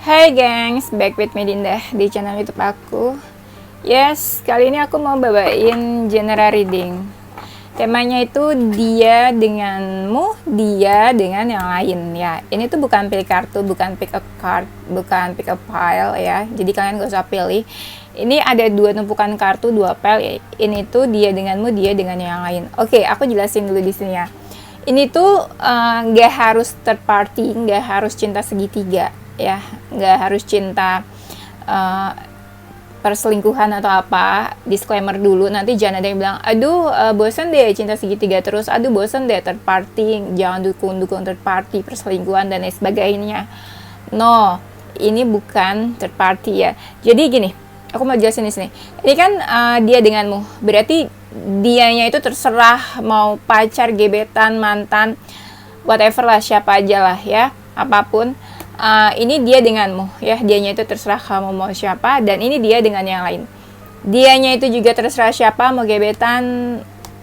Hai gengs, back with Medinda di channel YouTube aku. Yes, kali ini aku mau bawain general reading. Temanya itu dia denganmu, dia dengan yang lain ya. Ini tuh bukan pilih kartu, bukan pick a card, bukan pick a pile ya. Jadi kalian gak usah pilih. Ini ada dua tumpukan kartu, dua pile ya. Ini tuh dia denganmu, dia dengan yang lain. Oke, aku jelasin dulu di sini ya. Ini tuh nggak harus third party, nggak harus cinta segitiga ya, nggak harus cinta perselingkuhan atau apa. Disclaimer dulu, nanti jangan ada yang bilang aduh bosan deh cinta segitiga terus, aduh bosan deh third party, jangan dukung third party, perselingkuhan dan lain sebagainya. No, ini bukan third party ya. Jadi gini, aku mau jelasin di sini. Ini kan dia denganmu, berarti dianya itu terserah mau pacar, gebetan, mantan, whatever lah, siapa aja lah ya, apapun. Ini dia denganmu ya, dianya itu terserah kamu mau siapa, dan ini dia dengan yang lain. Dianya itu juga terserah siapa, mau gebetan,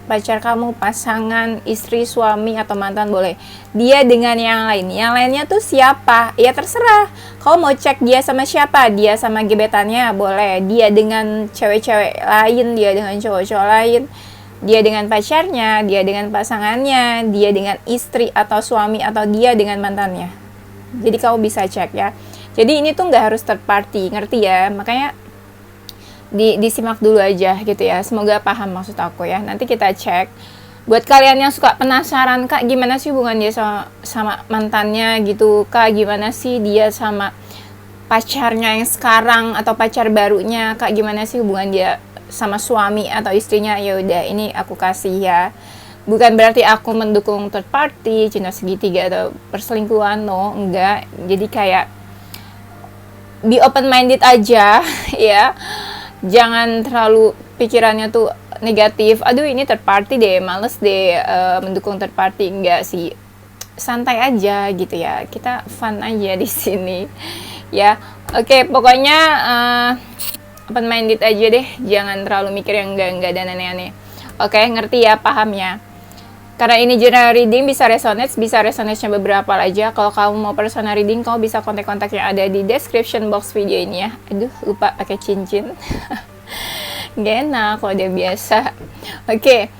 pacar kamu, pasangan, istri, suami, atau mantan boleh. Dia dengan yang lain. Yang lainnya tuh siapa? Ya terserah. Kau mau cek dia sama siapa? Dia sama gebetannya boleh. Dia dengan cewek-cewek lain, dia dengan cowok-cowok lain. Dia dengan pacarnya, dia dengan pasangannya, dia dengan istri atau suami, atau dia dengan mantannya. Jadi kamu bisa cek ya. Jadi ini tuh nggak harus third party, ngerti ya? Makanya disimak dulu aja gitu ya, semoga paham maksud aku ya. Nanti kita cek. Buat kalian yang suka penasaran, Kak gimana sih hubungan dia sama mantannya gitu, Kak gimana sih dia sama pacarnya yang sekarang atau pacar barunya, Kak gimana sih hubungan dia sama suami atau istrinya, ya udah ini aku kasih ya. Bukan berarti aku mendukung third party, cinta segitiga atau perselingkuhan, no, enggak. Jadi kayak be open minded aja ya. Jangan terlalu pikirannya tuh negatif, aduh ini third party deh, males deh mendukung third party. Enggak sih, santai aja gitu ya, kita fun aja di sini ya. Oke, pokoknya open minded aja deh, jangan terlalu mikir yang enggak dan aneh-aneh. Oke, ngerti ya, paham ya. Karena ini general reading, bisa resonate-nya beberapa aja. Kalau kamu mau personal reading, kamu bisa kontak-kontak yang ada di description box video ini ya. Aduh, lupa pakai cincin. Gak enak kalau dia biasa. Oke,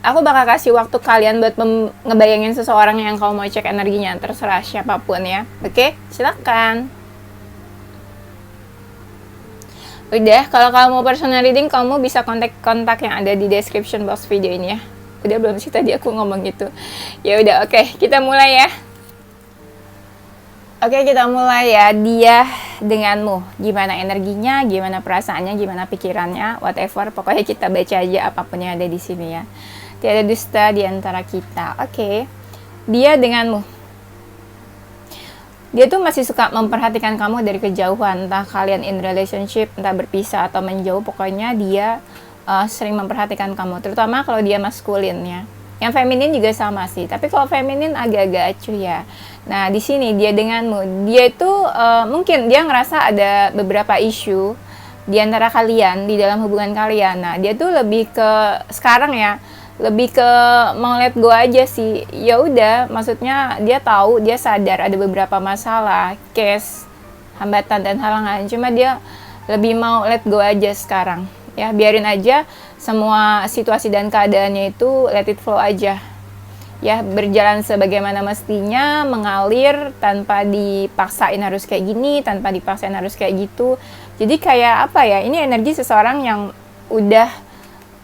aku bakal kasih waktu kalian buat ngebayangin seseorang yang kamu mau cek energinya. Terserah siapapun ya. Oke, silakan. Udah, kalau kamu mau personal reading, kamu bisa kontak yang ada di description box video ini ya. Udah belum sih tadi aku ngomong gitu? Ya udah, oke, kita mulai ya. Oke, kita mulai ya. Dia denganmu, gimana energinya, gimana perasaannya, gimana pikirannya, whatever. Pokoknya kita baca aja apapun yang ada di sini ya. Tiada dusta di antara kita. Oke. Dia denganmu. Dia tuh masih suka memperhatikan kamu dari kejauhan, entah kalian in relationship, entah berpisah atau menjauh. Pokoknya dia sering memperhatikan kamu, terutama kalau dia maskulin ya. Yang feminin juga sama sih, tapi kalau feminin agak-agak acuh ya. Nah, di sini dia denganmu. Dia itu mungkin dia ngerasa ada beberapa isu di antara kalian, di dalam hubungan kalian. Nah, dia tuh lebih ke sekarang ya, lebih ke mau let go aja sih. Ya udah, maksudnya dia tahu, dia sadar ada beberapa masalah, case, hambatan dan halangan. Cuma dia lebih mau let go aja sekarang. Ya, biarin aja semua situasi dan keadaannya itu let it flow aja. Ya, berjalan sebagaimana mestinya, mengalir tanpa dipaksain harus kayak gini, tanpa dipaksain harus kayak gitu. Jadi kayak apa ya? Ini energi seseorang yang udah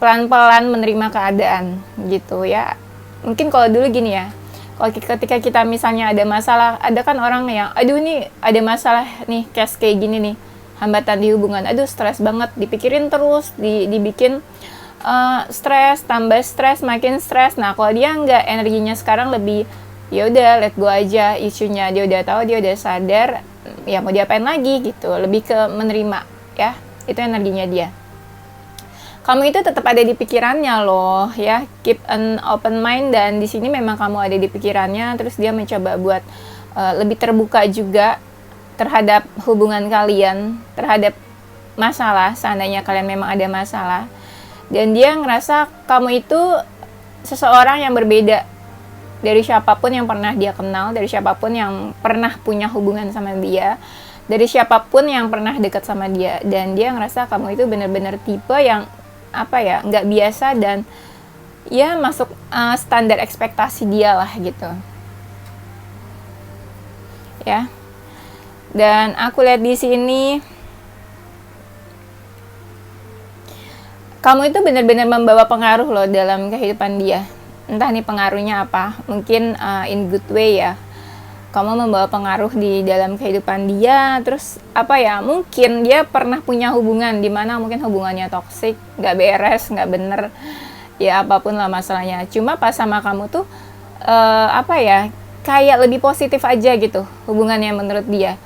pelan-pelan menerima keadaan gitu ya. Mungkin kalau dulu gini ya. Kalau ketika kita misalnya ada masalah, ada kan orang yang aduh nih ada masalah nih, case kayak gini nih. Hambatan di hubungan, aduh stres banget, dipikirin terus, dibikin stres, tambah stres, makin stres. Nah, kalau dia nggak, energinya sekarang lebih ya udah let go aja isunya, dia udah tahu, dia udah sadar, ya mau diapain lagi gitu, lebih ke menerima ya, itu energinya dia. Kamu itu tetap ada di pikirannya loh ya, keep an open mind, dan di sini memang kamu ada di pikirannya, terus dia mencoba buat lebih terbuka juga terhadap hubungan kalian, terhadap masalah, seandainya kalian memang ada masalah. Dan dia ngerasa kamu itu seseorang yang berbeda dari siapapun yang pernah dia kenal, dari siapapun yang pernah punya hubungan sama dia, dari siapapun yang pernah dekat sama dia. Dan dia ngerasa kamu itu bener-bener tipe yang apa ya, nggak biasa dan ya masuk standar ekspektasi dia lah gitu ya. Dan aku lihat di sini kamu itu benar-benar membawa pengaruh loh dalam kehidupan dia. Entah nih pengaruhnya apa, mungkin in good way ya. Kamu membawa pengaruh di dalam kehidupan dia. Terus apa ya, mungkin dia pernah punya hubungan dimana mungkin hubungannya toksik, nggak beres, nggak bener, ya apapun lah masalahnya. Cuma pas sama kamu tuh apa ya, kayak lebih positif aja gitu hubungannya menurut dia.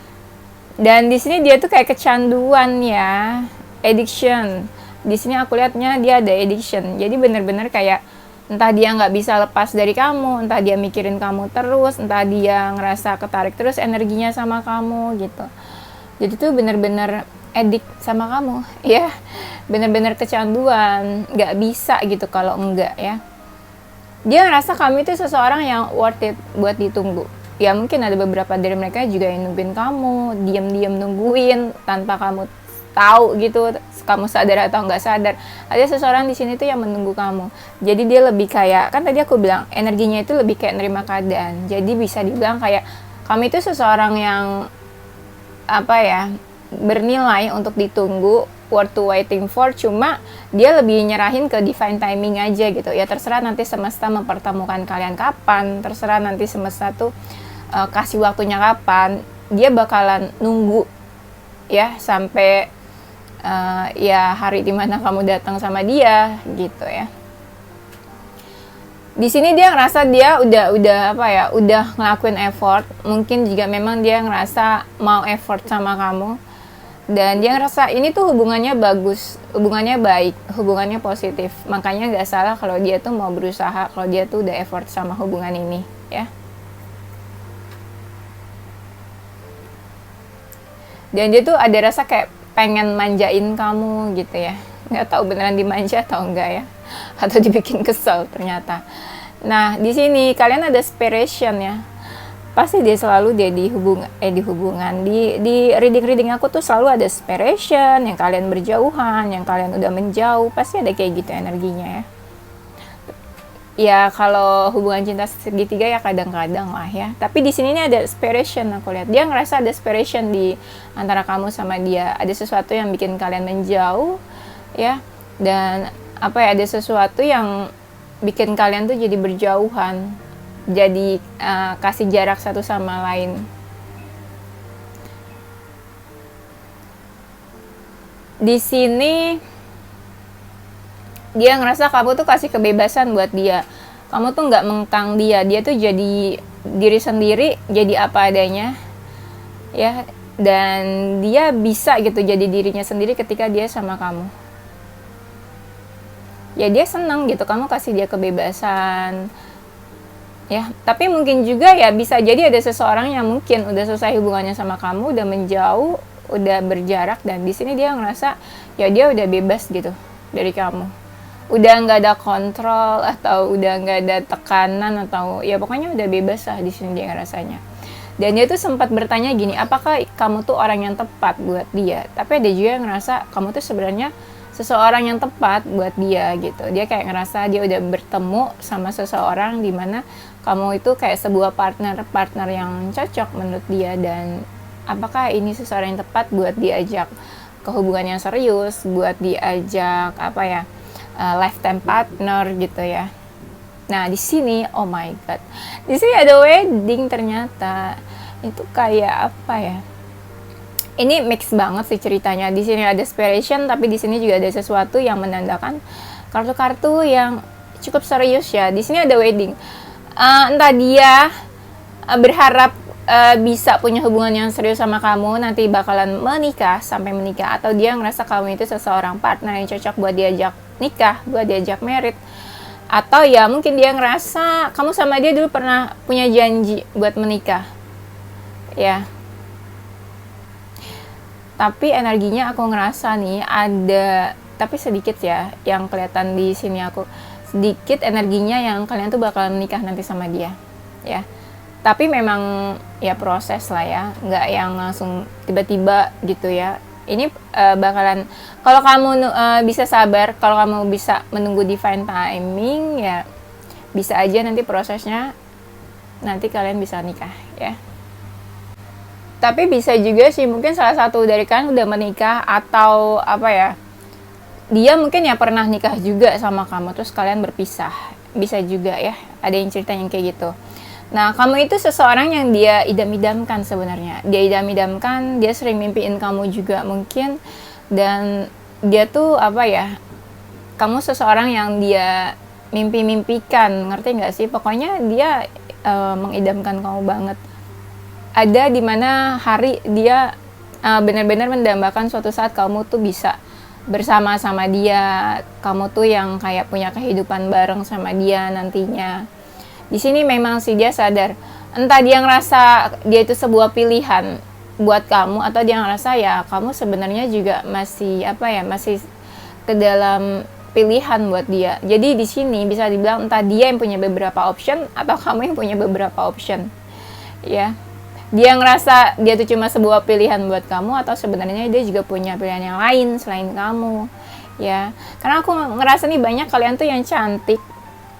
Dan di sini dia tuh kayak kecanduan ya, addiction. Di sini aku lihatnya dia ada addiction. Jadi bener-bener kayak entah dia nggak bisa lepas dari kamu, entah dia mikirin kamu terus, entah dia ngerasa ketarik terus energinya sama kamu gitu. Jadi tuh bener-bener addict sama kamu ya, bener-bener kecanduan, nggak bisa gitu kalau enggak ya. Dia ngerasa kamu itu seseorang yang worth it buat ditunggu. Ya mungkin ada beberapa dari mereka juga yang nungguin kamu, diam-diam nungguin tanpa kamu tahu gitu, kamu sadar atau nggak sadar. Ada seseorang di sini tuh yang menunggu kamu. Jadi dia lebih kayak, kan tadi aku bilang energinya itu lebih kayak nerima keadaan. Jadi bisa dibilang kayak kamu itu seseorang yang apa ya, bernilai untuk ditunggu, worth to waiting for. Cuma dia lebih nyerahin ke divine timing aja gitu. Ya terserah nanti semesta mempertemukan kalian kapan, terserah nanti semesta tuh kasih waktunya kapan. Dia bakalan nunggu ya sampai ya hari dimana kamu datang sama dia gitu ya. Di sini dia ngerasa dia udah apa ya, udah ngelakuin effort. Mungkin juga memang dia ngerasa mau effort sama kamu, dan dia ngerasa ini tuh hubungannya bagus, hubungannya baik, hubungannya positif. Makanya nggak salah kalau dia tuh mau berusaha, kalau dia tuh udah effort sama hubungan ini ya. Dan dia tuh ada rasa kayak pengen manjain kamu gitu ya. Nggak tahu beneran dimanja atau enggak ya, atau dibikin kesel ternyata. Nah di sini kalian ada separation ya. Pasti dia selalu dia di hubungan di reading aku tuh selalu ada separation, yang kalian berjauhan, yang kalian udah menjauh, pasti ada kayak gitu energinya ya. Ya kalau hubungan cinta segitiga ya kadang-kadang lah ya. Tapi di sini ini ada separation, aku lihat. Dia ngerasa ada separation di antara kamu sama dia. Ada sesuatu yang bikin kalian menjauh ya. Dan apa ya, ada sesuatu yang bikin kalian tuh jadi berjauhan. Jadi kasih jarak satu sama lain. Di sini dia ngerasa kamu tuh kasih kebebasan buat dia. Kamu tuh nggak mengkang dia. Dia tuh jadi diri sendiri, jadi apa adanya ya. Dan dia bisa gitu jadi dirinya sendiri ketika dia sama kamu. Ya dia senang gitu, kamu kasih dia kebebasan ya. Tapi mungkin juga ya bisa jadi ada seseorang yang mungkin udah selesai hubungannya sama kamu, udah menjauh, udah berjarak, dan di sini dia ngerasa ya dia udah bebas gitu dari kamu. Udah nggak ada kontrol, atau udah nggak ada tekanan, atau ya pokoknya udah bebas lah di sini dia ngerasanya. Dan dia tuh sempat bertanya gini, apakah kamu tuh orang yang tepat buat dia? Tapi ada juga yang ngerasa kamu tuh sebenarnya seseorang yang tepat buat dia gitu. Dia kayak ngerasa dia udah bertemu sama seseorang di mana kamu itu kayak sebuah partner yang cocok menurut dia. Dan apakah ini seseorang yang tepat buat diajak ke hubungan yang serius, buat diajak apa ya, lifetime partner gitu ya. Nah di sini oh my god, di sini ada wedding ternyata. Itu kayak apa ya? Ini mix banget sih ceritanya. Di sini ada separation, tapi di sini juga ada sesuatu yang menandakan kartu-kartu yang cukup serius ya. Di sini ada wedding. Entah dia berharap bisa punya hubungan yang serius sama kamu, nanti bakalan menikah sampai menikah, atau dia ngerasa kamu itu seseorang partner yang cocok buat diajak nikah, buat diajak merit. Atau ya mungkin dia ngerasa kamu sama dia dulu pernah punya janji buat menikah ya. Tapi energinya aku ngerasa nih ada, tapi sedikit ya yang kelihatan di sini, aku sedikit energinya yang kalian tuh bakalan menikah nanti sama dia. ya. Tapi memang ya proses lah ya, nggak yang langsung tiba-tiba gitu ya. Ini bakalan, kalau kamu bisa sabar, kalau kamu bisa menunggu divine timing ya, bisa aja nanti prosesnya nanti kalian bisa nikah ya. Tapi bisa juga sih mungkin salah satu dari kalian udah menikah, atau apa ya, dia mungkin ya pernah nikah juga sama kamu terus kalian berpisah, bisa juga ya, ada yang cerita yang kayak gitu. Nah, kamu itu seseorang yang dia idam-idamkan sebenarnya. Dia idam-idamkan, dia sering mimpiin kamu juga mungkin. Dan dia tuh apa ya, kamu seseorang yang dia mimpi-mimpikan, ngerti nggak sih? Pokoknya dia mengidamkan kamu banget. Ada dimana hari dia benar-benar mendambakan suatu saat kamu tuh bisa bersama-sama dia. Kamu tuh yang kayak punya kehidupan bareng sama dia nantinya. Di sini memang sih dia sadar, entah dia ngerasa dia itu sebuah pilihan buat kamu, atau dia ngerasa ya kamu sebenarnya juga masih apa ya, masih ke dalam pilihan buat dia. Jadi di sini bisa dibilang entah dia yang punya beberapa option atau kamu yang punya beberapa option. Ya. Dia ngerasa dia tuh cuma sebuah pilihan buat kamu, atau sebenarnya dia juga punya pilihan yang lain selain kamu. Ya. Karena aku ngerasa nih banyak kalian tuh yang cantik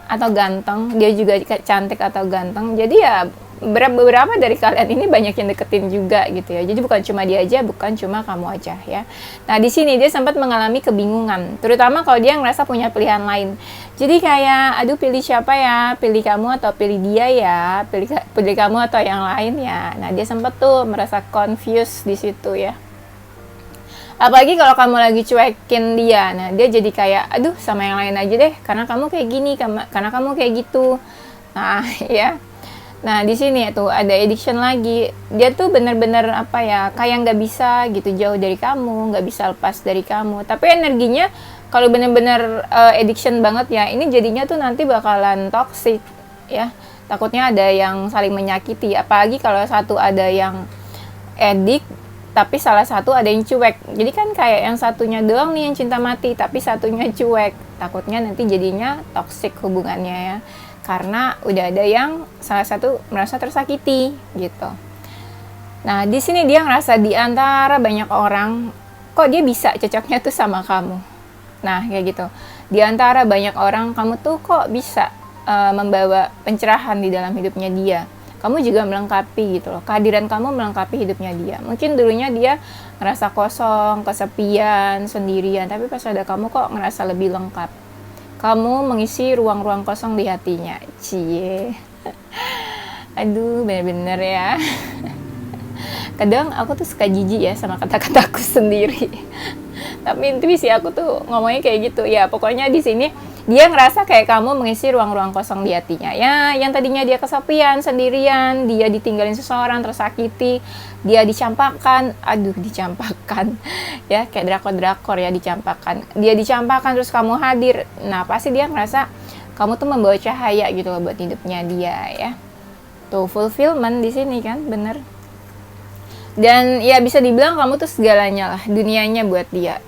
atau ganteng, dia juga cantik atau ganteng, jadi ya beberapa dari kalian ini banyak yang deketin juga gitu ya. Jadi bukan cuma dia aja, bukan cuma kamu aja ya. Nah di sini dia sempat mengalami kebingungan, terutama kalau dia ngerasa punya pilihan lain. Jadi kayak aduh pilih siapa ya, pilih kamu atau pilih dia ya, pilih kamu atau yang lain ya. Nah dia sempat tuh merasa confused di situ ya. Apalagi kalau kamu lagi cuekin dia, nah dia jadi kayak aduh sama yang lain aja deh, karena kamu kayak gini, karena kamu kayak gitu. Nah ya, nah di sini tuh ada addiction lagi. Dia tuh bener-bener apa ya, kayak nggak bisa gitu jauh dari kamu, nggak bisa lepas dari kamu. Tapi energinya kalau bener-bener addiction banget ya, ini jadinya tuh nanti bakalan toxic ya. Takutnya ada yang saling menyakiti, apalagi kalau satu ada yang addict tapi salah satu ada yang cuek. Jadi kan kayak yang satunya doang nih yang cinta mati, tapi satunya cuek. Takutnya nanti jadinya toxic hubungannya ya. Karena udah ada yang salah satu merasa tersakiti gitu. Nah, di sini dia ngerasa di antara banyak orang, kok dia bisa cocoknya tuh sama kamu. Nah, kayak gitu. Di antara banyak orang, kamu tuh kok bisa membawa pencerahan di dalam hidupnya dia. Kamu juga melengkapi gitu loh, kehadiran kamu melengkapi hidupnya dia. Mungkin dulunya dia ngerasa kosong, kesepian, sendirian, tapi pas ada kamu kok ngerasa lebih lengkap. Kamu mengisi ruang-ruang kosong di hatinya. Cie. Aduh, bener-bener ya. Kadang aku tuh suka jijik ya sama kata-kataku sendiri. Tapi intuisi aku tuh ngomongnya kayak gitu. Ya, pokoknya di sini dia ngerasa kayak kamu mengisi ruang-ruang kosong di hatinya. Ya, yang tadinya dia kesepian, sendirian, dia ditinggalin seseorang, tersakiti, dia dicampakkan. Aduh, dicampakkan. Ya, kayak drakor-drakor ya, dicampakkan. Dia dicampakkan terus kamu hadir. Nah, pasti dia ngerasa kamu tuh membawa cahaya gitu loh buat hidupnya dia ya. Tuh, fulfillment di sini kan, bener. Dan ya bisa dibilang kamu tuh segalanya lah, dunianya buat dia.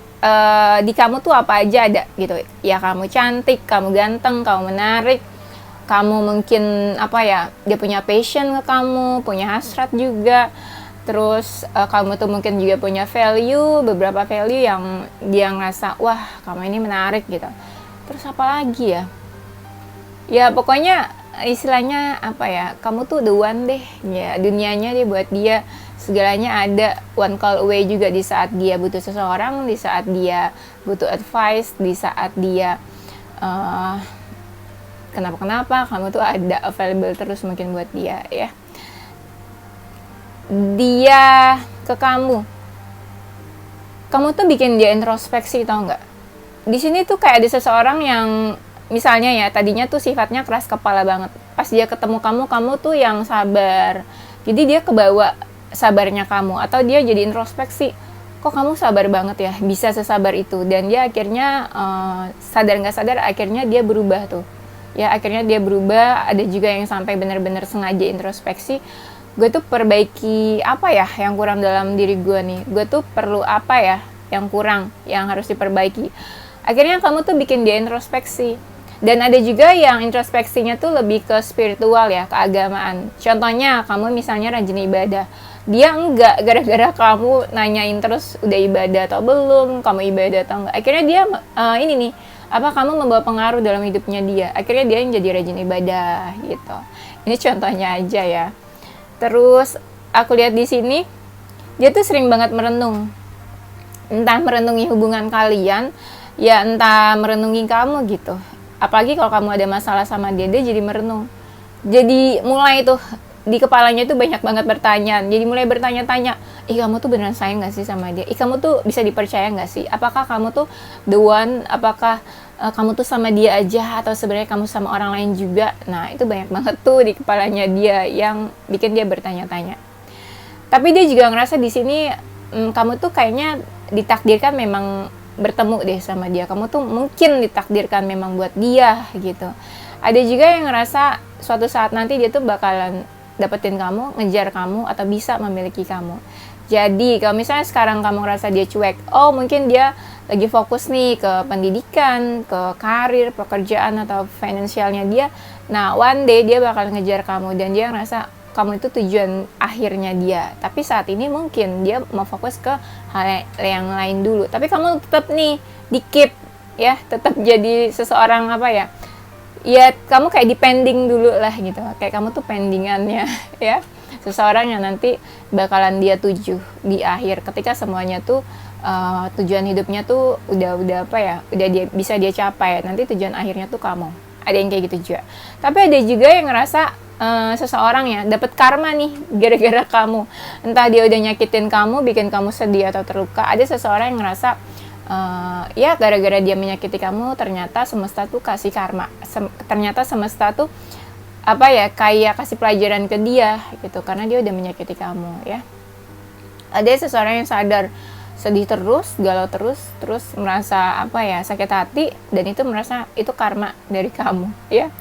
Di kamu tuh apa aja ada gitu ya. Kamu cantik, kamu ganteng, kamu menarik, kamu mungkin apa ya, dia punya passion ke kamu, punya hasrat juga. Terus kamu tuh mungkin juga punya value, beberapa value yang dia ngerasa wah kamu ini menarik gitu. Terus apa lagi ya, ya pokoknya istilahnya apa ya, kamu tuh the one deh ya, dunianya deh buat dia. Segalanya ada, one call away juga di saat dia butuh seseorang, di saat dia butuh advice, di saat dia kenapa-kenapa, kamu tuh ada available terus mungkin buat dia ya. Dia ke kamu tuh bikin dia introspeksi, tau nggak? Di sini tuh kayak ada seseorang yang misalnya ya tadinya tuh sifatnya keras kepala banget, pas dia ketemu kamu tuh yang sabar, jadi dia kebawa sabarnya kamu, atau dia jadi introspeksi, kok kamu sabar banget ya, bisa sesabar itu. Dan dia akhirnya sadar nggak sadar akhirnya dia berubah tuh ya, akhirnya dia berubah. Ada juga yang sampai benar-benar sengaja introspeksi, gue tuh perbaiki apa ya yang kurang dalam diri gue nih, gue tuh perlu apa ya yang kurang, yang harus diperbaiki. Akhirnya kamu tuh bikin dia introspeksi. Dan ada juga yang introspeksinya tuh lebih ke spiritual ya, keagamaan. Contohnya kamu misalnya rajin ibadah, dia enggak, gara-gara kamu nanyain terus udah ibadah atau belum, kamu ibadah atau enggak, akhirnya dia ini nih, apa kamu membawa pengaruh dalam hidupnya dia, akhirnya dia yang jadi rajin ibadah gitu. Ini contohnya aja ya. Terus aku lihat di sini dia tuh sering banget merenung, entah merenungi hubungan kalian ya, entah merenungi kamu gitu. Apalagi kalau kamu ada masalah sama dia, dia jadi merenung, jadi mulai tuh di kepalanya tuh banyak banget pertanyaan, jadi mulai bertanya-tanya, kamu tuh beneran sayang gak sih sama dia? Kamu tuh bisa dipercaya gak sih? Apakah kamu tuh the one? Apakah kamu tuh sama dia aja atau sebenarnya kamu sama orang lain juga? Nah, itu banyak banget tuh di kepalanya dia yang bikin dia bertanya-tanya. Tapi dia juga ngerasa di sini kamu tuh kayaknya ditakdirkan memang bertemu deh sama dia. Kamu tuh mungkin ditakdirkan memang buat dia gitu. Ada juga yang ngerasa suatu saat nanti dia tuh bakalan dapetin kamu, ngejar kamu, atau bisa memiliki kamu. Jadi kalau misalnya sekarang kamu ngerasa dia cuek, mungkin dia lagi fokus nih ke pendidikan, ke karir, pekerjaan, atau finansialnya dia. Nah, one day dia bakal ngejar kamu dan dia ngerasa kamu itu tujuan akhirnya dia. Tapi saat ini mungkin dia mau fokus ke hal yang lain dulu. Tapi kamu tetap nih di keep ya, tetap jadi seseorang apa ya? Ya kamu kayak depending dulu lah gitu, kayak kamu tuh pendingannya ya, seseorang yang nanti bakalan dia tuju di akhir ketika semuanya tuh tujuan hidupnya tuh udah apa ya, udah dia bisa dia capai, nanti tujuan akhirnya tuh kamu. Ada yang kayak gitu juga. Tapi ada juga yang ngerasa seseorang ya dapat karma nih gara-gara kamu, entah dia udah nyakitin kamu, bikin kamu sedih atau terluka. Ada seseorang yang ngerasa ya gara-gara dia menyakiti kamu, ternyata semesta tuh kasih karma, ternyata semesta tuh apa ya, kayak kasih pelajaran ke dia gitu, karena dia udah menyakiti kamu ya. Ada seseorang yang sadar sedih terus, galau terus merasa apa ya, sakit hati, dan itu merasa itu karma dari kamu ya.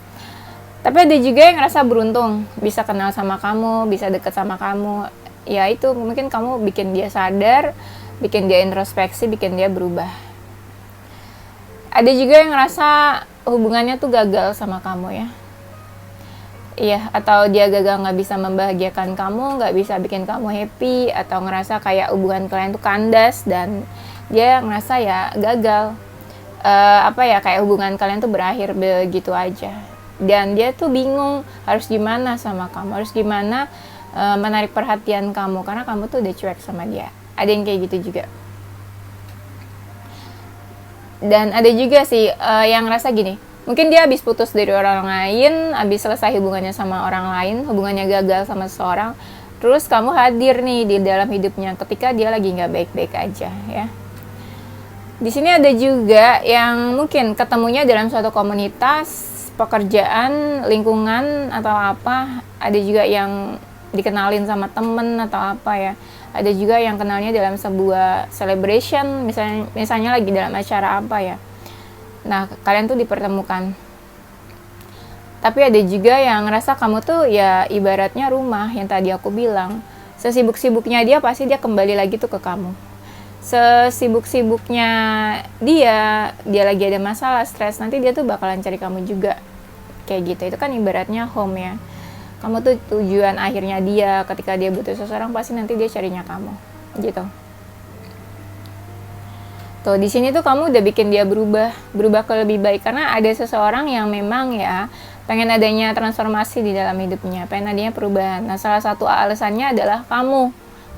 Tapi ada juga yang ngerasa beruntung bisa kenal sama kamu, bisa deket sama kamu ya. Itu mungkin kamu bikin dia sadar, bikin dia introspeksi, bikin dia berubah. Ada juga yang ngerasa hubungannya tuh gagal sama kamu ya. Iya, atau dia gagal gak bisa membahagiakan kamu, gak bisa bikin kamu happy, atau ngerasa kayak hubungan kalian tuh kandas dan dia ngerasa ya gagal. Apa ya, kayak hubungan kalian tuh berakhir begitu aja. Dan dia tuh bingung harus gimana sama kamu, harus gimana menarik perhatian kamu, karena kamu tuh udah cuek sama dia. Ada yang kayak gitu juga. Dan ada juga sih yang ngerasa gini, mungkin dia habis putus dari orang lain, habis selesai hubungannya sama orang lain, hubungannya gagal sama seseorang, terus kamu hadir nih di dalam hidupnya ketika dia lagi nggak baik-baik aja ya. Di sini ada juga yang mungkin ketemunya dalam suatu komunitas, pekerjaan, lingkungan, atau apa. Ada juga yang dikenalin sama temen atau apa ya. Ada juga yang kenalnya dalam sebuah celebration, misalnya lagi dalam acara apa ya. Nah, kalian tuh dipertemukan. Tapi ada juga yang ngerasa kamu tuh ya ibaratnya rumah yang tadi aku bilang. Sesibuk-sibuknya dia pasti dia kembali lagi tuh ke kamu. Sesibuk-sibuknya dia lagi ada masalah, stres, nanti dia tuh bakalan cari kamu juga. Kayak gitu, itu kan ibaratnya home ya. Kamu tuh tujuan akhirnya dia, ketika dia butuh seseorang pasti nanti dia carinya kamu, gitu. Tuh di sini tuh kamu udah bikin dia berubah ke lebih baik, karena ada seseorang yang memang ya pengen adanya transformasi di dalam hidupnya, pengen adanya perubahan. Nah, salah satu alasannya adalah kamu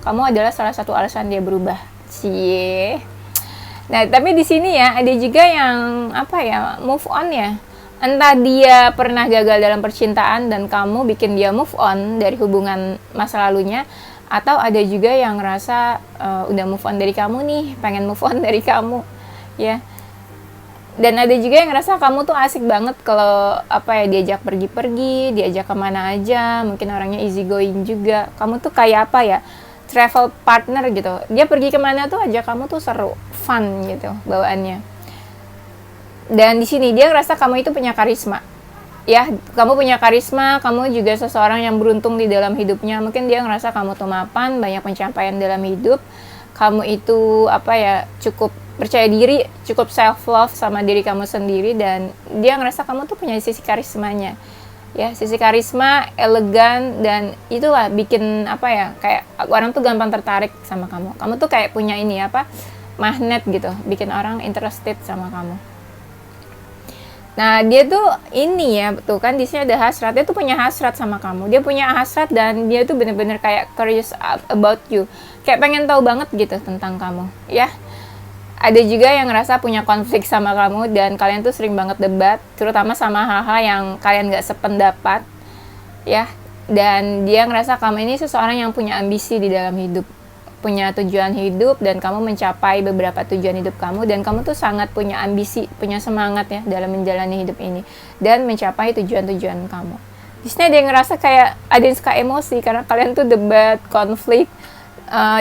adalah salah satu alasan dia berubah. Cie. Nah, tapi di sini ya ada juga yang apa ya, move on ya. Entah dia pernah gagal dalam percintaan dan kamu bikin dia move on dari hubungan masa lalunya, atau ada juga yang ngerasa udah move on dari kamu nih, pengen move on dari kamu ya. Dan ada juga yang ngerasa kamu tuh asik banget kalau apa ya, diajak pergi-pergi, diajak kemana aja, mungkin orangnya easy going juga. Kamu tuh kayak apa ya, travel partner gitu. Dia pergi kemana tuh aja kamu tuh seru, fun gitu bawaannya. Dan di sini dia ngerasa kamu itu punya karisma. Ya, kamu punya karisma, kamu juga seseorang yang beruntung di dalam hidupnya. Mungkin dia ngerasa kamu tuh mapan, banyak pencapaian dalam hidup, kamu itu apa ya, cukup percaya diri, cukup self love sama diri kamu sendiri, dan dia ngerasa kamu tuh punya sisi karismanya. Ya, sisi karisma, elegan, dan itulah bikin apa ya, kayak orang tuh gampang tertarik sama kamu. Kamu tuh kayak punya ini apa, magnet gitu, bikin orang interested sama kamu. Nah, dia tuh ini ya, tuh kan di sini ada hasrat. Dia tuh punya hasrat sama kamu. Dia punya hasrat dan dia tuh bener-bener kayak curious about you. Kayak pengen tahu banget gitu tentang kamu, ya. Ada juga yang ngerasa punya konflik sama kamu dan kalian tuh sering banget debat, terutama sama hal-hal yang kalian gak sependapat, ya. Dan dia ngerasa kamu ini seseorang yang punya ambisi di dalam hidup, punya tujuan hidup, dan kamu mencapai beberapa tujuan hidup kamu, dan kamu tuh sangat punya ambisi, punya semangat ya dalam menjalani hidup ini dan mencapai tujuan-tujuan kamu. Di sini ada yang ngerasa kayak ada yang suka emosi karena kalian tuh debat, konflik,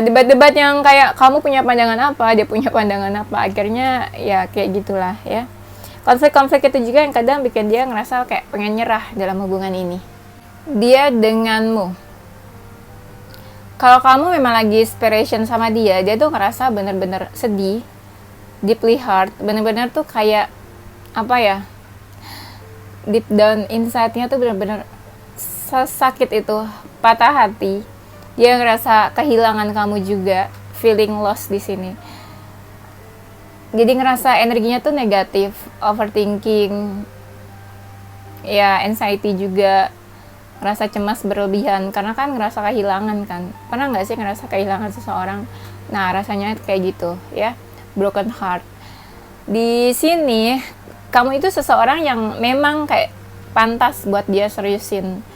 debat-debat yang kayak kamu punya pandangan apa, dia punya pandangan apa, akhirnya ya kayak gitulah ya. Konflik-konflik itu juga yang kadang bikin dia ngerasa kayak pengen nyerah dalam hubungan ini. Dia denganmu, kalau kamu memang lagi inspiration sama dia tuh ngerasa bener-bener sedih, deeply hurt, bener-bener tuh kayak apa ya, deep down inside-nya tuh bener-bener sakit itu, patah hati. Dia ngerasa kehilangan kamu juga, feeling lost di sini. Jadi ngerasa energinya tuh negatif, overthinking, ya anxiety juga, ngerasa cemas berlebihan karena kan ngerasa kehilangan kan. Pernah nggak sih ngerasa kehilangan seseorang? Nah, rasanya kayak gitu ya, broken heart. Di sini kamu itu seseorang yang memang kayak pantas buat dia seriusin.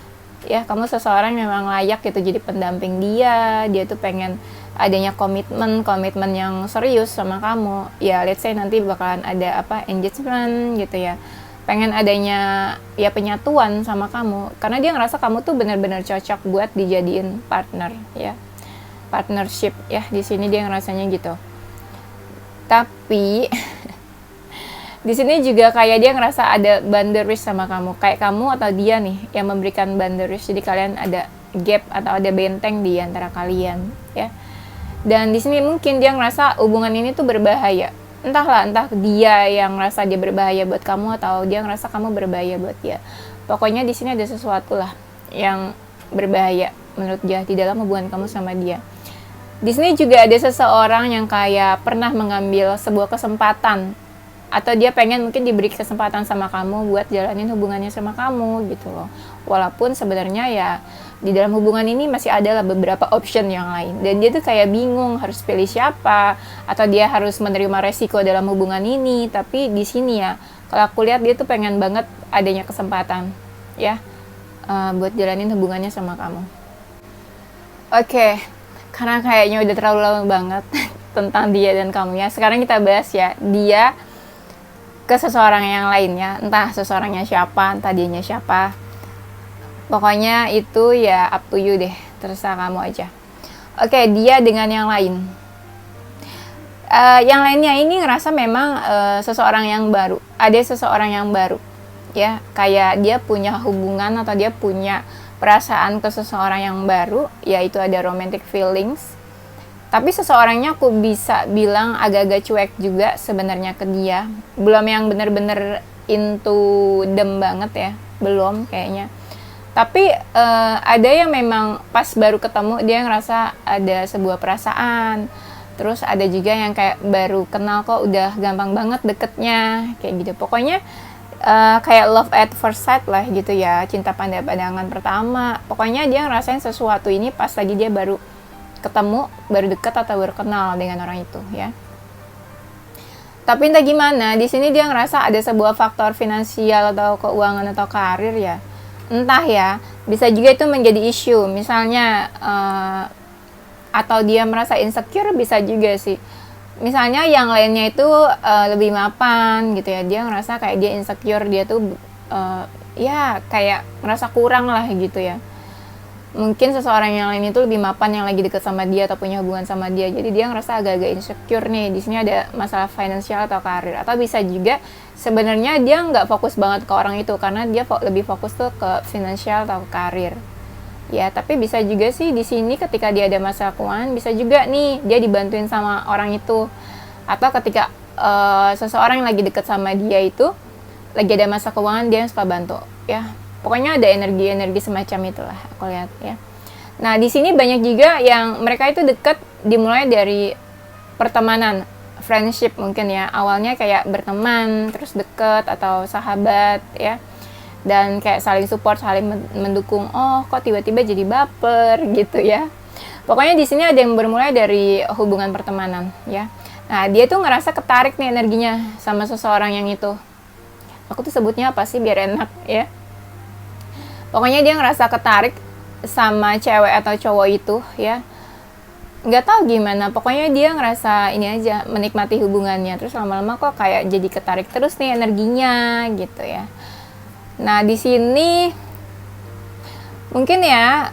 Ya, kamu seseorang memang layak gitu jadi pendamping dia. Dia tuh pengen adanya komitmen yang serius sama kamu. Ya, let's say nanti bakalan ada apa, engagement gitu ya. Pengen adanya ya penyatuan sama kamu karena dia ngerasa kamu tuh benar-benar cocok buat dijadiin partner ya. Partnership ya, di sini dia ngerasanya gitu. Tapi di sini juga kayak dia ngerasa ada boundaries sama kamu. Kayak kamu atau dia nih yang memberikan boundaries. Jadi kalian ada gap atau ada benteng di antara kalian, ya. Dan di sini mungkin dia ngerasa hubungan ini tuh berbahaya. Entah dia yang ngerasa dia berbahaya buat kamu atau dia ngerasa kamu berbahaya buat dia. Pokoknya di sini ada sesuatu lah yang berbahaya menurut dia di dalam hubungan kamu sama dia. Di sini juga ada seseorang yang kayak pernah mengambil sebuah kesempatan, atau dia pengen mungkin diberi kesempatan sama kamu buat jalanin hubungannya sama kamu gitu loh. Walaupun sebenarnya ya di dalam hubungan ini masih ada lah beberapa option yang lain. Dan dia tuh kayak bingung harus pilih siapa, atau dia harus menerima resiko dalam hubungan ini. Tapi di sini ya, kalau aku lihat dia tuh pengen banget adanya kesempatan ya, buat jalanin hubungannya sama kamu. Oke, karena kayaknya udah terlalu lama banget tentang dia dan kamu ya. Sekarang kita bahas ya, dia ke seseorang yang lainnya, entah seseorangnya siapa, entah dianya siapa. Pokoknya itu ya up to you deh, terserah kamu aja. Oke, dia dengan yang lain. Yang lainnya ini ngerasa memang seseorang yang baru. Ada seseorang yang baru, ya. Kayak dia punya hubungan atau dia punya perasaan ke seseorang yang baru, yaitu ada romantic feelings. Tapi seseorangnya aku bisa bilang agak-agak cuek juga sebenarnya ke dia. Belum yang bener-bener into them banget ya, belum kayaknya. Tapi ada yang memang pas baru ketemu dia ngerasa ada sebuah perasaan. Terus ada juga yang kayak baru kenal kok udah gampang banget deketnya, kayak gitu. Pokoknya kayak love at first sight lah gitu ya, cinta pandangan pertama. Pokoknya dia ngerasain sesuatu ini pas lagi dia baru ketemu, baru dekat atau baru kenal dengan orang itu ya. Tapi entah gimana, di sini dia ngerasa ada sebuah faktor finansial atau keuangan atau karir ya. Entah ya, bisa juga itu menjadi isu. Misalnya atau dia merasa insecure, bisa juga sih. Misalnya yang lainnya itu lebih mapan gitu ya. Dia ngerasa kayak dia insecure, dia tuh ya kayak ngerasa kurang lah gitu ya. Mungkin seseorang yang lain itu lebih mapan yang lagi deket sama dia atau punya hubungan sama dia, jadi dia ngerasa agak-agak insecure nih. Di sini ada masalah finansial atau karir, atau bisa juga sebenarnya dia nggak fokus banget ke orang itu karena dia lebih fokus tuh ke finansial atau karir. Ya, tapi bisa juga sih di sini ketika dia ada masalah keuangan, bisa juga nih dia dibantuin sama orang itu. Atau ketika seseorang yang lagi deket sama dia itu lagi ada masalah keuangan, dia suka bantu. Ya, pokoknya ada energi-energi semacam itulah aku lihat ya. Nah, di sini banyak juga yang mereka itu deket dimulai dari pertemanan, friendship mungkin ya. Awalnya kayak berteman, terus deket atau sahabat ya. Dan kayak saling support, saling mendukung. Oh, kok tiba-tiba jadi baper gitu ya. Pokoknya di sini ada yang bermulai dari hubungan pertemanan ya. Nah, dia tuh ngerasa ketarik nih energinya sama seseorang yang itu. Aku tuh sebutnya apa sih biar enak ya. Pokoknya dia ngerasa ketarik sama cewek atau cowok itu ya. Nggak tahu gimana, pokoknya dia ngerasa ini aja, menikmati hubungannya. Terus lama-lama kok kayak jadi ketarik terus nih energinya gitu ya. Nah, di sini mungkin ya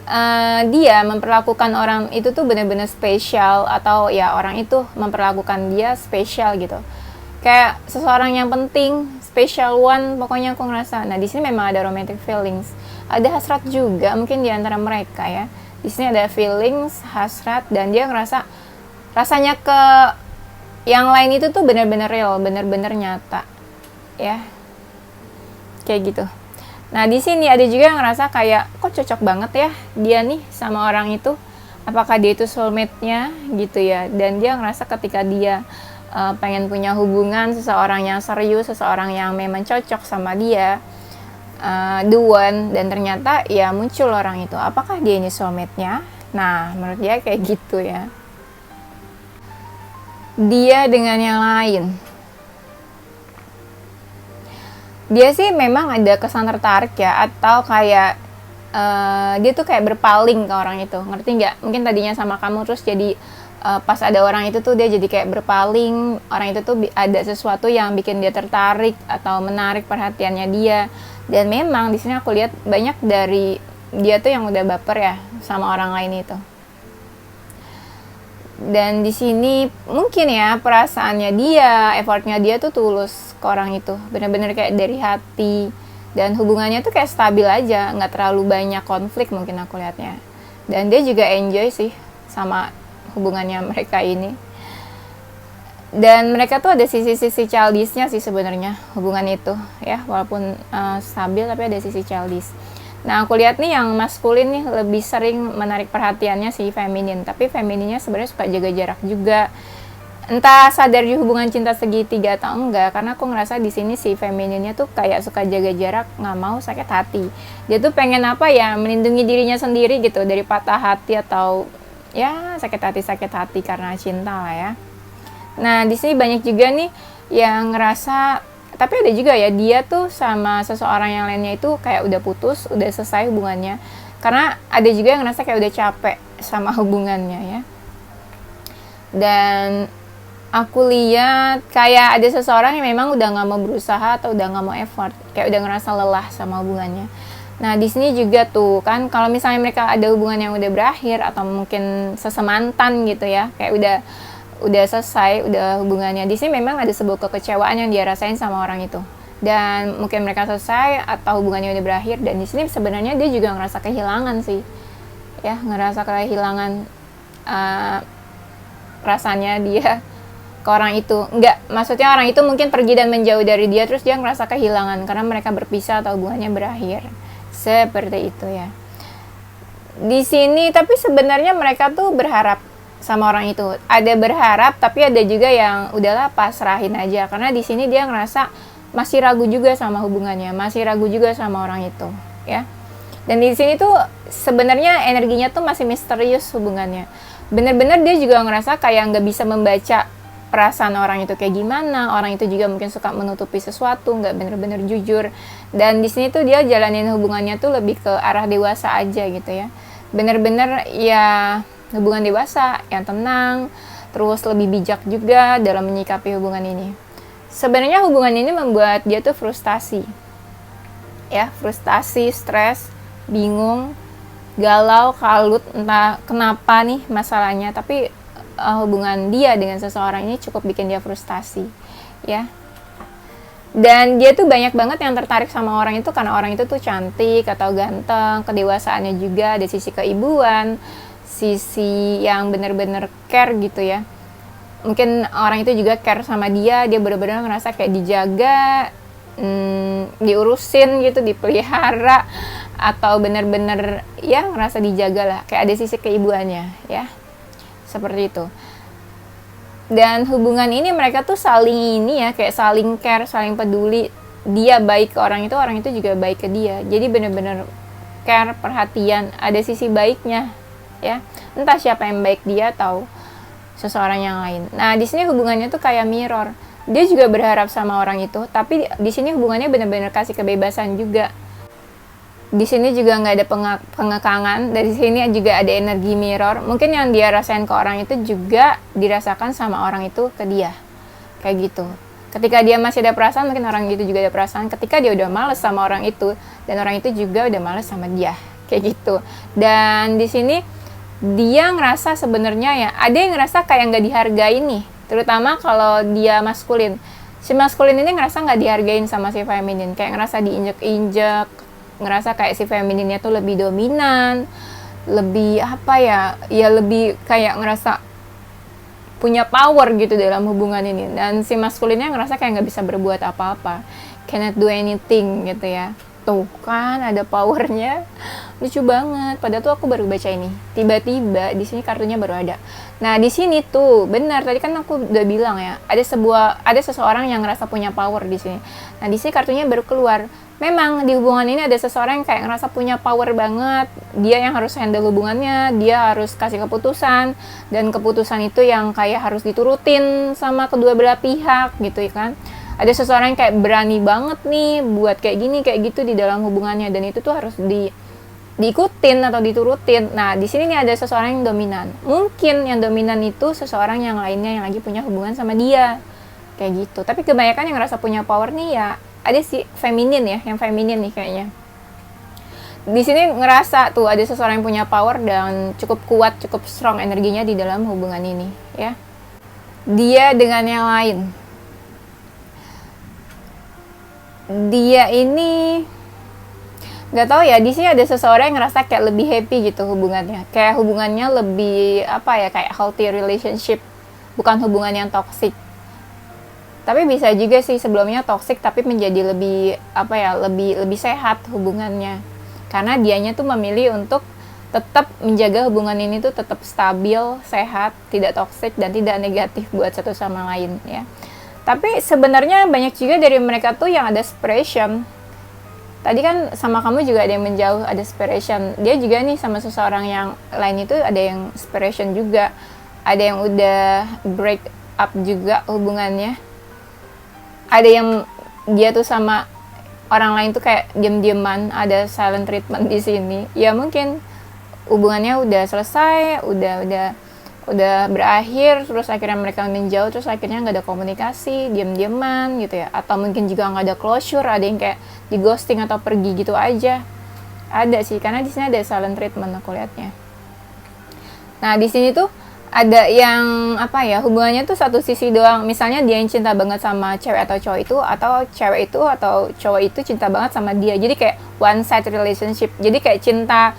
dia memperlakukan orang itu tuh benar-benar spesial, atau ya orang itu memperlakukan dia spesial gitu. Kayak seseorang yang penting, special one, pokoknya aku ngerasa. Nah, di sini memang ada romantic feelings. Ada hasrat juga mungkin di antara mereka ya. Di sini ada feelings, hasrat, dan dia ngerasa rasanya ke yang lain itu tuh benar-benar real, benar-benar nyata. Ya. Kayak gitu. Nah, di sini ada juga yang ngerasa kayak kok cocok banget ya dia nih sama orang itu. Apakah dia itu soulmate-nya gitu ya. Dan dia ngerasa ketika dia pengen punya hubungan seseorang yang serius, seseorang yang memang cocok sama dia, the one, dan ternyata ya muncul orang itu. Apakah dia ini soulmate-nya? Nah, menurut dia kayak gitu ya. Dia dengan yang lain. Dia sih memang ada kesan tertarik ya, atau kayak dia tuh kayak berpaling ke orang itu. Ngerti nggak? Mungkin tadinya sama kamu terus jadi pas ada orang itu tuh dia jadi kayak berpaling. Orang itu tuh ada sesuatu yang bikin dia tertarik atau menarik perhatiannya dia. Dan memang di sini aku lihat banyak dari dia tuh yang udah baper ya sama orang lain itu. Dan di sini mungkin ya perasaannya dia, effortnya dia tuh tulus ke orang itu, bener-bener kayak dari hati. Dan hubungannya tuh kayak stabil aja, nggak terlalu banyak konflik mungkin aku lihatnya. Dan dia juga enjoy sih sama hubungannya mereka ini. Dan mereka tuh ada sisi-sisi childishnya sih sebenarnya hubungan itu ya, walaupun stabil tapi ada sisi childish. Nah, aku lihat nih yang maskulin nih lebih sering menarik perhatiannya si feminin, tapi femininnya sebenarnya suka jaga jarak juga. Entah sadar di hubungan cinta segitiga atau enggak, karena aku ngerasa di sini si femininnya tuh kayak suka jaga jarak, nggak mau sakit hati. Dia tuh pengen apa ya, melindungi dirinya sendiri gitu dari patah hati atau ya sakit hati karena cinta lah ya. Nah, di sini banyak juga nih yang ngerasa, tapi ada juga ya dia tuh sama seseorang yang lainnya itu kayak udah putus, udah selesai hubungannya. Karena ada juga yang ngerasa kayak udah capek sama hubungannya ya. Dan aku lihat kayak ada seseorang yang memang udah nggak mau berusaha atau udah nggak mau effort, kayak udah ngerasa lelah sama hubungannya. Nah, di sini juga tuh kan kalau misalnya mereka ada hubungan yang udah berakhir atau mungkin sesemantan gitu ya, kayak udah selesai, udah hubungannya. Di sini memang ada sebuah kekecewaan yang dia rasain sama orang itu. Dan mungkin mereka selesai atau hubungannya udah berakhir, dan di sini sebenarnya dia juga ngerasa kehilangan sih. Ya, ngerasa kehilangan rasanya dia ke orang itu. Enggak, maksudnya orang itu mungkin pergi dan menjauh dari dia, terus dia ngerasa kehilangan karena mereka berpisah atau hubungannya berakhir. Seperti itu ya. Di sini tapi sebenarnya mereka tuh berharap sama orang itu. Ada berharap, tapi ada juga yang udahlah pasrahin aja, karena di sini dia ngerasa masih ragu juga sama hubungannya, masih ragu juga sama orang itu, ya. Dan di sini tuh sebenarnya energinya tuh masih misterius hubungannya. Bener-bener dia juga ngerasa kayak nggak bisa membaca perasaan orang itu kayak gimana. Orang itu juga mungkin suka menutupi sesuatu, nggak bener-bener jujur. Dan di sini tuh dia jalanin hubungannya tuh lebih ke arah dewasa aja gitu ya. Bener-bener ya hubungan dewasa yang tenang, terus lebih bijak juga dalam menyikapi hubungan ini. Sebenarnya hubungan ini membuat dia tuh frustasi. Ya, frustasi, stres, bingung, galau, kalut, entah kenapa nih masalahnya, tapi hubungan dia dengan seseorang ini cukup bikin dia frustasi, ya. Dan dia tuh banyak banget yang tertarik sama orang itu karena orang itu tuh cantik atau ganteng, kedewasaannya juga, ada sisi keibuan, sisi yang bener-bener care gitu ya. Mungkin orang itu juga care sama dia bener-bener ngerasa kayak dijaga, diurusin gitu, dipelihara, atau bener-bener ya ngerasa dijaga lah, kayak ada sisi keibuannya ya, seperti itu. Dan hubungan ini mereka tuh saling ini ya, kayak saling care, saling peduli. Dia baik ke orang itu juga baik ke dia. Jadi bener-bener care, perhatian, ada sisi baiknya ya. Entah siapa yang baik, dia atau seseorang yang lain. Nah, di sini hubungannya tuh kayak mirror. Dia juga berharap sama orang itu, tapi di sini hubungannya bener-bener kasih kebebasan juga. Di sini juga nggak ada pengekangan. Dari sini juga ada energi mirror. Mungkin yang dia rasain ke orang itu juga dirasakan sama orang itu ke dia, kayak gitu. Ketika dia masih ada perasaan, mungkin orang itu juga ada perasaan. Ketika dia udah males sama orang itu, dan orang itu juga udah males sama dia, kayak gitu. Dan di sini dia ngerasa sebenarnya ya, ada yang ngerasa kayak nggak dihargai nih, terutama kalau dia maskulin. Si maskulin ini ngerasa nggak dihargain sama si feminin, kayak ngerasa diinjek-injek, ngerasa kayak si femininnya tuh lebih dominan, lebih apa ya lebih kayak ngerasa punya power gitu dalam hubungan ini. Dan si maskulinnya ngerasa kayak nggak bisa berbuat apa-apa, cannot do anything gitu ya. Tuh kan ada powernya, lucu banget. Padahal tuh aku baru baca ini, tiba-tiba di sini kartunya baru ada. Nah di sini tuh benar, tadi kan aku udah bilang ya, ada seseorang yang ngerasa punya power di sini. Nah di sini kartunya baru keluar. Memang di hubungan ini ada seseorang yang kayak ngerasa punya power banget. Dia yang harus handle hubungannya, dia harus kasih keputusan, dan keputusan itu yang kayak harus diturutin sama kedua belah pihak gitu ya kan. Ada seseorang yang kayak berani banget nih buat kayak gini kayak gitu di dalam hubungannya, dan itu tuh harus diikutin atau diturutin. Nah di sini nih ada seseorang yang dominan. Mungkin yang dominan itu seseorang yang lainnya yang lagi punya hubungan sama dia, kayak gitu. Tapi kebanyakan yang ngerasa punya power nih ya ada si feminin ya, yang feminin nih kayaknya. Di sini ngerasa tuh ada seseorang yang punya power dan cukup kuat, cukup strong energinya di dalam hubungan ini ya. Dia dengan yang lain, dia ini nggak tahu ya, di sini ada seseorang yang ngerasa kayak lebih happy gitu hubungannya, kayak hubungannya lebih apa ya, kayak healthy relationship, bukan hubungan yang toxic. Tapi bisa juga sih sebelumnya toxic tapi menjadi lebih apa ya, lebih sehat hubungannya, karena dianya tuh memilih untuk tetap menjaga hubungan ini tuh tetap stabil, sehat, tidak toxic dan tidak negatif buat satu sama lain ya. Tapi sebenarnya banyak juga dari mereka tuh yang ada separation. Tadi kan sama kamu juga ada yang menjauh, ada separation. Dia juga nih sama seseorang yang lain itu ada yang separation juga. Ada yang udah break up juga hubungannya. Ada yang dia tuh sama orang lain tuh kayak diam-diaman, ada silent treatment di sini. Ya mungkin hubungannya udah selesai, udah berakhir, terus akhirnya mereka menjauh, terus akhirnya nggak ada komunikasi, diam-diaman gitu ya. Atau mungkin juga nggak ada closure, ada yang kayak di ghosting atau pergi gitu aja. Ada sih, karena di sini ada silent treatment aku lihatnya. Nah di sini tuh ada yang apa ya, hubungannya tuh satu sisi doang. Misalnya dia yang cinta banget sama cewek atau cowok itu, atau cewek itu atau cowok itu cinta banget sama dia. Jadi kayak one side relationship. Jadi kayak cinta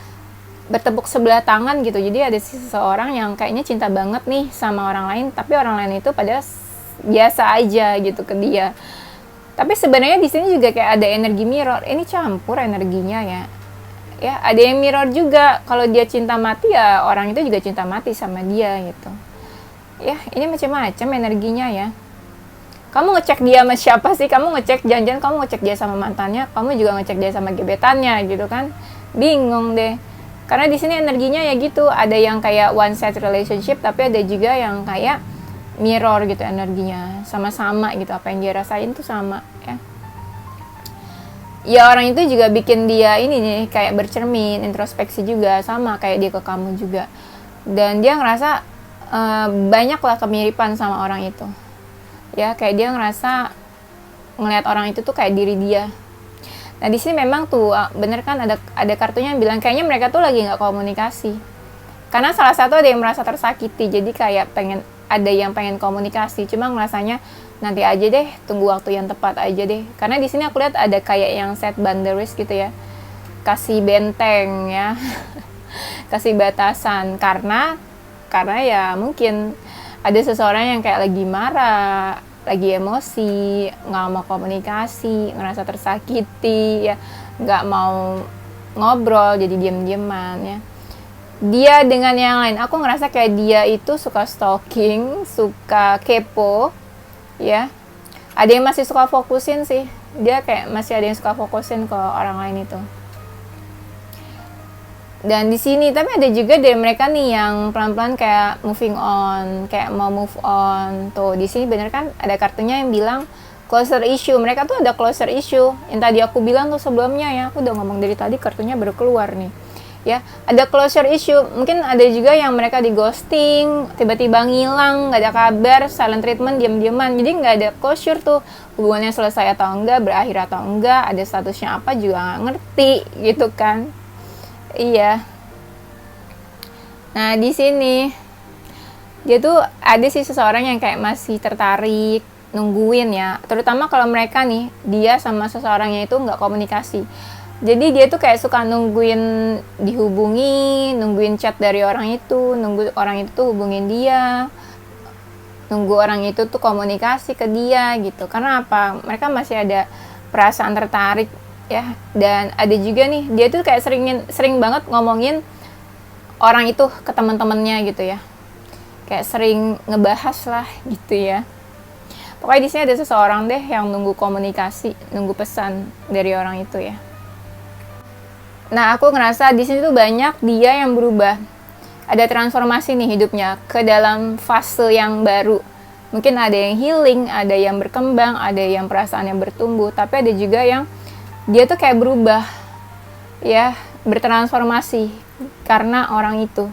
bertepuk sebelah tangan gitu. Jadi ada seseorang yang kayaknya cinta banget nih sama orang lain, tapi orang lain itu pada biasa aja gitu ke dia. Tapi sebenarnya di sini juga kayak ada energi mirror. Ini campur energinya ya. Ya, ada yang mirror juga. Kalau dia cinta mati ya orang itu juga cinta mati sama dia gitu. Ya, ini macam-macam energinya ya. Kamu ngecek dia sama siapa sih? Kamu ngecek janjian, kamu ngecek dia sama mantannya, kamu juga ngecek dia sama gebetannya gitu kan. Bingung deh. Karena di sini energinya ya gitu, ada yang kayak one side relationship, tapi ada juga yang kayak mirror gitu energinya, sama-sama gitu, apa yang dia rasain tuh sama ya. Ya orang itu juga bikin dia ini nih kayak bercermin, introspeksi juga, sama kayak dia ke kamu juga. Dan dia ngerasa banyak lah kemiripan sama orang itu. Ya kayak dia ngerasa ngelihat orang itu tuh kayak diri dia. Nah di sini memang tuh bener kan ada kartunya yang bilang kayaknya mereka tuh lagi nggak komunikasi. Karena salah satu ada yang merasa tersakiti, jadi kayak pengen ada yang pengen komunikasi, cuma ngerasanya nanti aja deh, tunggu waktu yang tepat aja deh. Karena di sini aku lihat ada kayak yang set boundaries gitu ya, kasih benteng ya, kasih batasan, karena ya mungkin ada seseorang yang kayak lagi marah, lagi emosi, nggak mau komunikasi, ngerasa tersakiti ya, nggak mau ngobrol, jadi diem-dieman ya. Dia dengan yang lain, aku ngerasa kayak dia itu suka stalking, suka kepo ya. Ada yang masih suka fokusin sih, dia kayak masih ada yang suka fokusin ke orang lain itu. Dan di sini tapi ada juga dari mereka nih yang pelan-pelan kayak moving on, kayak mau move on. Tuh di sini bener kan ada kartunya yang bilang closure issue. Mereka tuh ada closure issue. Yang tadi aku bilang tuh sebelumnya ya, aku udah ngomong dari tadi, kartunya baru keluar nih. Ya, ada closure issue. Mungkin ada juga yang mereka di ghosting, tiba-tiba ngilang, nggak ada kabar, silent treatment, diam-diaman. Jadi nggak ada closure tuh, hubungannya selesai atau enggak, berakhir atau enggak, ada statusnya apa juga nggak ngerti gitu kan. Iya. Nah, di sini dia tuh ada sih seseorang yang kayak masih tertarik, nungguin ya. Terutama kalau mereka nih, dia sama seseorangnya itu nggak komunikasi. Jadi dia tuh kayak suka nungguin dihubungi, nungguin chat dari orang itu, nunggu orang itu tuh hubungin dia, nunggu orang itu tuh komunikasi ke dia gitu. Karena apa? Mereka masih ada perasaan tertarik ya. Dan ada juga nih, dia tuh kayak sering banget ngomongin orang itu ke teman-temannya gitu ya. Kayak sering ngebahas lah gitu ya. Pokoknya di sini ada seseorang deh yang nunggu komunikasi, nunggu pesan dari orang itu ya. Nah, aku ngerasa di sini tuh banyak dia yang berubah. Ada transformasi nih hidupnya ke dalam fase yang baru. Mungkin ada yang healing, ada yang berkembang, ada yang perasaan yang bertumbuh, tapi ada juga yang dia tuh kayak berubah. Ya, bertransformasi karena orang itu.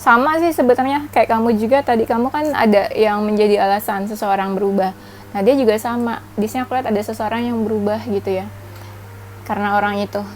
Sama sih sebetulnya kayak kamu juga tadi, kamu kan ada yang menjadi alasan seseorang berubah. Nah, dia juga sama. Di sini aku lihat ada seseorang yang berubah gitu ya. Karena orang itu.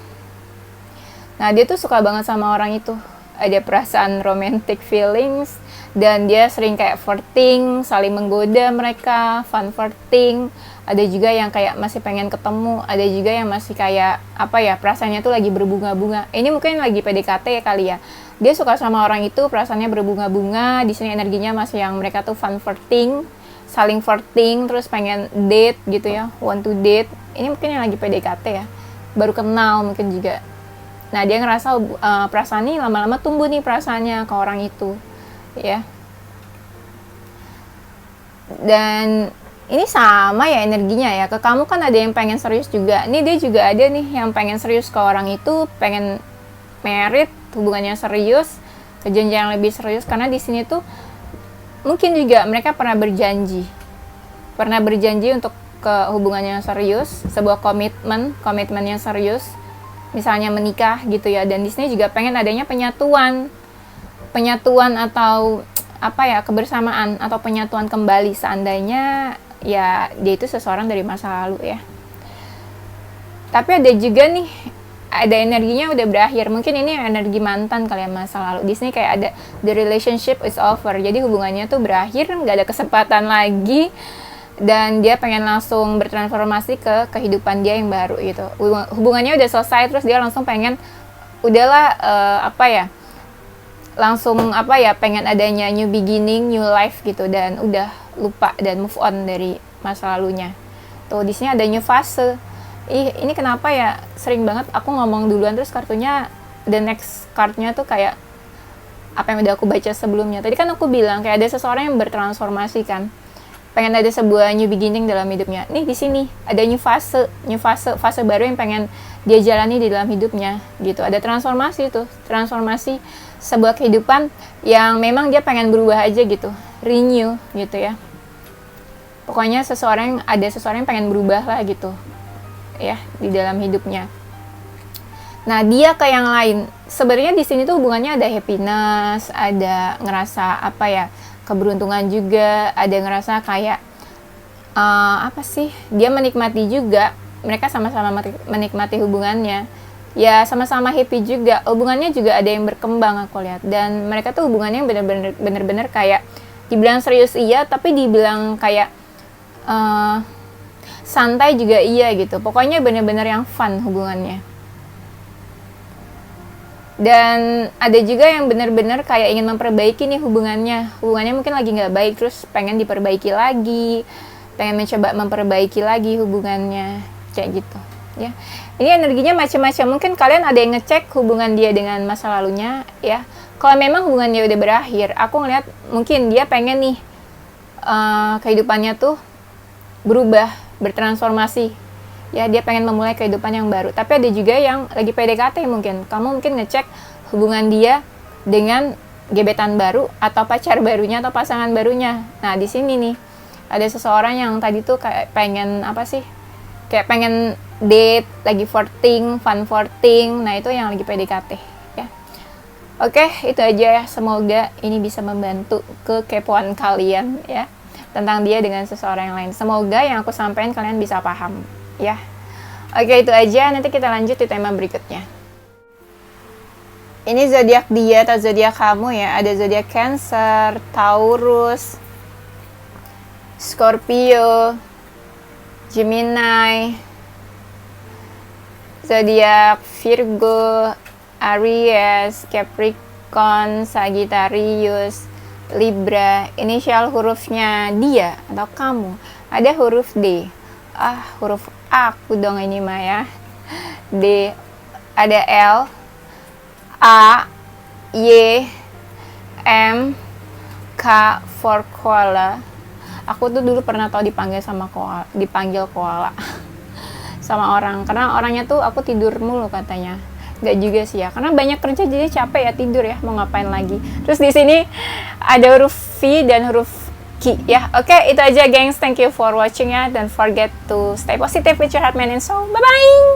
Nah, dia tuh suka banget sama orang itu. Ada perasaan romantic feelings, dan dia sering kayak flirting, saling menggoda mereka, fun flirting. Ada juga yang kayak masih pengen ketemu, ada juga yang masih kayak apa ya, perasaannya tuh lagi berbunga-bunga. Ini mungkin lagi PDKT ya kali ya. Dia suka sama orang itu, perasaannya berbunga-bunga. Di sini energinya masih yang mereka tuh fun flirting, saling flirting, terus pengen date gitu ya, want to date. Ini mungkin yang lagi PDKT ya, baru kenal mungkin juga. Nah, dia ngerasa perasaan ini lama-lama tumbuh nih perasaannya ke orang itu, ya. Dan ini sama ya energinya ya, ke kamu kan ada yang pengen serius juga. Ini dia juga ada nih yang pengen serius ke orang itu, pengen married, hubungannya serius, ke jenjang yang lebih serius. Karena di sini tuh mungkin juga mereka pernah berjanji untuk ke hubungannya serius, sebuah komitmen yang serius. Misalnya menikah gitu ya, dan di sini juga pengen adanya penyatuan atau apa ya, kebersamaan atau penyatuan kembali seandainya ya dia itu seseorang dari masa lalu ya. Tapi ada juga nih, ada energinya udah berakhir, mungkin ini energi mantan kalian masa lalu. Di sini kayak ada the relationship is over, jadi hubungannya tuh berakhir, nggak ada kesempatan lagi. Dan dia pengen langsung bertransformasi ke kehidupan dia yang baru gitu. Hubungannya udah selesai, terus dia langsung pengen udahlah pengen adanya new beginning, new life gitu, dan udah lupa dan move on dari masa lalunya. Tuh di sini ada new fase. Ini kenapa ya sering banget aku ngomong duluan terus kartunya the next cardnya tuh kayak apa yang udah aku baca sebelumnya. Tadi kan aku bilang kayak ada seseorang yang bertransformasi kan. Pengen ada sebuah new beginning dalam hidupnya. Nih di sini ada new fase baru yang pengen dia jalani di dalam hidupnya gitu. Ada transformasi sebuah kehidupan yang memang dia pengen berubah aja gitu, renew gitu ya. Pokoknya seseorang yang pengen berubah lah gitu ya di dalam hidupnya. Nah, dia ke yang lain. Sebenarnya di sini tuh hubungannya ada happiness, ada ngerasa keberuntungan juga, ada ngerasa kayak dia menikmati juga, mereka sama-sama menikmati hubungannya ya, sama-sama happy juga, hubungannya juga ada yang berkembang aku lihat, dan mereka tuh hubungannya bener-bener kayak Dibilang serius iya, tapi dibilang kayak santai juga iya gitu. Pokoknya bener-bener yang fun hubungannya. Dan ada juga yang bener-bener kayak ingin memperbaiki nih hubungannya mungkin lagi nggak baik, terus pengen diperbaiki lagi, pengen mencoba memperbaiki lagi hubungannya, kayak gitu ya. Ini energinya macam-macam. Mungkin kalian ada yang ngecek hubungan dia dengan masa lalunya ya. Kalau memang hubungan dia udah berakhir, aku ngeliat mungkin dia pengen nih kehidupannya tuh berubah, bertransformasi ya, dia pengen memulai kehidupan yang baru. Tapi ada juga yang lagi PDKT, mungkin kamu mungkin ngecek hubungan dia dengan gebetan baru atau pacar barunya atau pasangan barunya. Nah di sini nih ada seseorang yang tadi tuh kayak pengen apa sih, kayak pengen date, lagi flirting, fun flirting. Nah itu yang lagi PDKT ya. Oke, itu aja ya, semoga ini bisa membantu kekepoan kalian ya tentang dia dengan seseorang yang lain. Semoga yang aku sampaikan kalian bisa paham ya. Oke, itu aja. Nanti kita lanjut di tema berikutnya. Ini zodiak dia atau zodiak kamu ya. Ada zodiak Cancer, Taurus, Scorpio, Gemini, zodiak Virgo, Aries, Capricorn, Sagittarius, Libra. Inisial hurufnya dia atau kamu ada huruf D. Huruf aku dong ini mah ya. D, ada L, A, Y, M, K for koala. Aku tuh dulu pernah tau dipanggil koala sama orang, karena orangnya tuh aku tidur mulu katanya. Gak juga sih ya, karena banyak kerja jadi capek ya tidur ya, mau ngapain lagi. Terus di sini ada huruf V dan huruf Q ya. Oke, itu aja gengs. Thank you for watching ya. Don't forget to stay positive with your heart, mind and soul. Bye bye.